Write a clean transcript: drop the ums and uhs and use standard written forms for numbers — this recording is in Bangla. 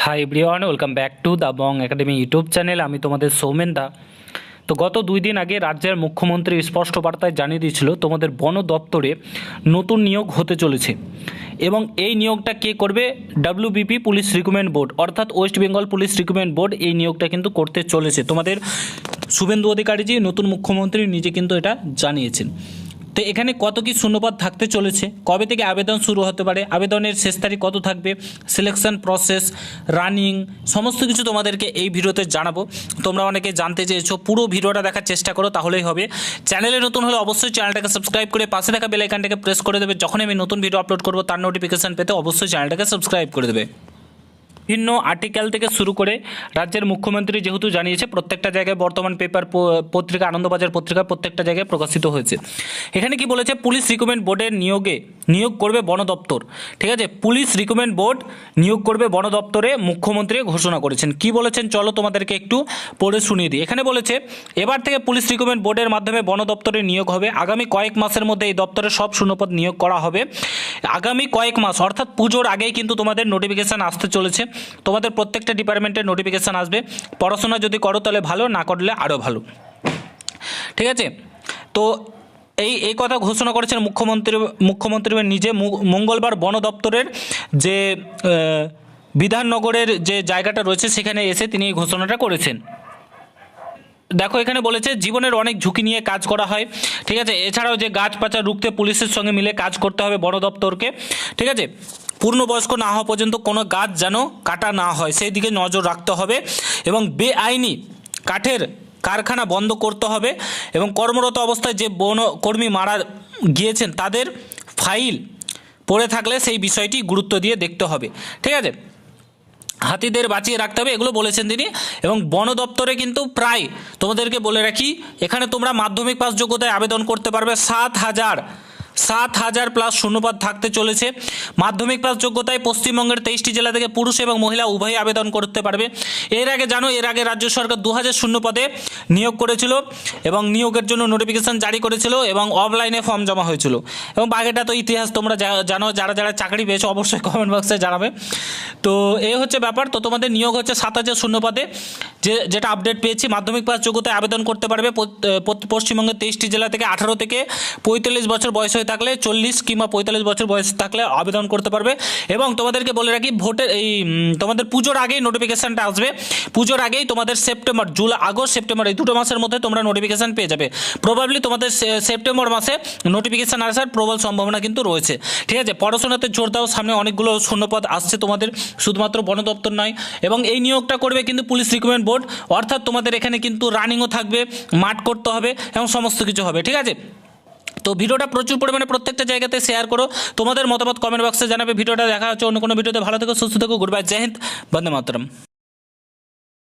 Hi everyone, welcome back to the Bong academy YouTube channel. আমি তোমাদের সৌমেন দা। তো গত 2 দিন আগে রাজ্যের মুখ্যমন্ত্রী স্পষ্ট বার্তায় জানিয়ে দিয়েছিল তোমাদের বন দপ্তরে নতুন নিয়োগ হতে চলেছে, এবং এই নিয়োগটা কে করবে? ডাব্লিউবিপি পুলিশ রিক্রুটমেন্ট বোর্ড, অর্থাৎ West Bengal police recruitment board এই নিয়োগটা কিন্তু করতে চলেছে। তোমাদের শুভেন্দু অধিকারীজি নতুন মুখ্যমন্ত্রী নিজে কিন্তু এটা জানিয়েছেন। তো এখানে কত কি শূন্যপদ থাকতে চলেছে, কবে থেকে আবেদন শুরু হতে পারে, আবেদনের শেষ তারিখ কত থাকবে, সিলেকশন প্রসেস, রানিং, সমস্ত কিছু তোমাদেরকে এই ভিডিওতে জানাবো। তোমরা অনেকে জানতে চেয়েছো, পুরো ভিডিওটা দেখার চেষ্টা করো, তাহলেই হবে। চ্যানেলে নতুন হলে অবশ্যই চ্যানেলটাকে সাবস্ক্রাইব করে পাশে থাকা বেল আইকনটাকে প্রেস করে দেবে। যখন আমি নতুন ভিডিও আপলোড করবো তার নোটিফিকেশন পেতে অবশ্যই চ্যানেলটাকে সাবস্ক্রাইব করে দেবে। বিভিন্ন আর্টিকেল থেকে শুরু করে রাজ্যের মুখ্যমন্ত্রী যেহেতু জানিয়েছে, প্রত্যেকটা জায়গায় বর্তমান পেপার পত্রিকা, আনন্দবাজার পত্রিকা প্রত্যেকটা জায়গায় প্রকাশিত হয়েছে। এখানে কি বলেছে? পুলিশ রিক্রুটমেন্ট বোর্ডের নিয়োগ করবে বন দপ্তর। ঠিক আছে, পুলিশ রিক্রুটমেন্ট বোর্ড নিয়োগ করবে বন দপ্তরে মুখ্যমন্ত্রী ঘোষণা করেছেন। কি বলেছেন চলো তোমাদেরকে একটু পড়ে শুনিয়ে দিই। এখানে বলেছে, এবার থেকে পুলিশ রিক্রুটমেন্ট বোর্ডের মাধ্যমে বন দপ্তরে নিয়োগ হবে। আগামী কয়েক মাসের মধ্যে এই দপ্তরে সব শূন্যপদ নিয়োগ করা হবে। আগামী কয়েক মাস অর্থাৎ পুজোর আগেই কিন্তু তোমাদের নোটিফিকেশান আসতে চলেছে। তোমাদের প্রত্যেকটা ডিপার্টমেন্টের নোটিফিকেশান আসবে। পড়াশোনা যদি করো তাহলে ভালো, না করলে আরও ভালো। ঠিক আছে, তো এই কথা ঘোষণা করেছেন মুখ্যমন্ত্রী নিজে মঙ্গলবার বন দপ্তরের যে বিধাননগরের যে জায়গাটা রয়েছে সেখানে এসে তিনি এই ঘোষণাটা করেছেন। দেখো, এখানে বলেছে জীবনের অনেক ঝুঁকি নিয়ে কাজ করা হয়। ঠিক আছে, এছাড়াও যে গাছ পাচা রুখতে পুলিশের সঙ্গে মিলে কাজ করতে হবে বন দপ্তরকে। ঠিক আছে, পূর্ণবয়স্ক না হওয়া পর্যন্ত কোনো গাছ যেন কাটা না হয় সেই দিকে নজর রাখতে হবে, এবং বেআইনি কাঠের কারখানা বন্ধ করতে হবে, এবং কর্মরত অবস্থায় যে বনকর্মী মারা গিয়েছেন তাদের ফাইল পড়ে থাকলে সেই বিষয়টি গুরুত্ব দিয়ে দেখতে হবে। ঠিক আছে, হাতিদের বাঁচিয়ে রাখতে হবে, এগুলো বলেছেন তিনি। এবং বন দপ্তরে কিন্তু প্রায় তোমাদেরকে বলে রাখি, এখানে তোমরা মাধ্যমিক পাস যোগ্যতায় আবেদন করতে পারবে। 7,000 প্লাস শূন্যপদ থাকতে চলেছে। মাধ্যমিক পাস যোগ্যতায় পশ্চিমবঙ্গের 23টি জেলা থেকে পুরুষ এবং মহিলা উভয়ই আবেদন করতে পারবে। এর আগে রাজ্য সরকার 2000 শূন্যপদে নিয়োগ করেছিল, এবং নিয়োগের জন্য নোটিফিকেশান জারি করেছিল, এবং অফলাইনে ফর্ম জমা হয়েছিল। এবং বাকিটা তো ইতিহাস, তোমরা জানো, যারা চাকরি পেয়েছো অবশ্যই কমেন্ট বক্সে জানাবে। তো এই হচ্ছে ব্যাপার। তো তোমাদের নিয়োগ হচ্ছে 7000 শূন্যপদে, যেটা আপডেট পেয়েছি। মাধ্যমিক পাস যোগ্যতায় আবেদন করতে পারবে পশ্চিমবঙ্গের 23টি জেলা থেকে। 18 থেকে 45 বছর বয়স হয়ে থাকলে, 40 কিংবা 45 বছর বয়স থাকলে আবেদন করতে পারবে। এবং তোমাদেরকে বলে রাখি, তোমাদের পুজোর আগেই নোটিফিকেশানটা আসবে। পুজোর আগেই তোমাদের আগস্ট সেপ্টেম্বর এই 2 মাসের মধ্যে তোমরা নোটিফিকেশান পেয়ে যাবে। প্রবাবলি তোমাদের সেপ্টেম্বর মাসে নোটিফিকেশান আসার প্রবল সম্ভাবনা কিন্তু রয়েছে। ঠিক আছে, পড়াশোনাতে জোর দাও, সামনে অনেকগুলো শূন্যপদ আসছে তোমাদের, শুধুমাত্র বন দপ্তর নয়। এবং এই নিয়োগটা করবে কিন্তু পুলিশ রিক্রুটমেন্ট বোর্ড, অর্থাৎ তোমাদের এখানে কিন্তু রানিংও থাকবে, মাঠ করতে হবে, এবং সমস্ত কিছু হবে। ঠিক আছে, তো ভিডিওটা প্রচুর পরিমাণে প্রত্যেকটা জায়গাতে শেয়ার করো, তোমাদের মতামত কমেন্ট বক্সে জানাবে। ভিডিওটা দেখা হচ্ছে অন্য কোনো ভিডিওতে। ভালো থেকো, সুস্থ থেকো, গুড বাই, জয় হিন্দ, বন্দে মাতরম।